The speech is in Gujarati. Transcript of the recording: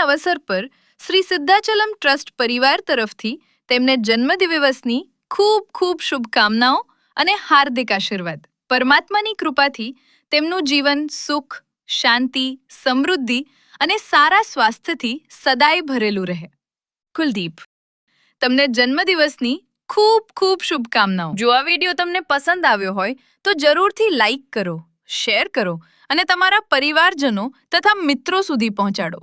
અવસર પર શ્રી સિદ્ધાચલમ ટ્રસ્ટ પરિવાર તરફથી તેમને જન્મદિવસની ખૂબ ખૂબ શુભકામનાઓ અને હાર્દિક આશીર્વાદ. પરમાત્માની કૃપાથી તેમનું જીવન સુખ, શાંતિ, સમૃદ્ધિ અને સારા સ્વાસ્થ્યથી સદાય ભરેલું રહે. કુલદીપ, તમને જન્મદિવસની ખૂબ ખૂબ શુભકામનાઓ. જો આ વિડીયો તમને પસંદ આવ્યો હોય તો જરૂરથી લાઈક કરો, શેર કરો અને તમારા પરિવારજનો તથા મિત્રો સુધી પહોંચાડો.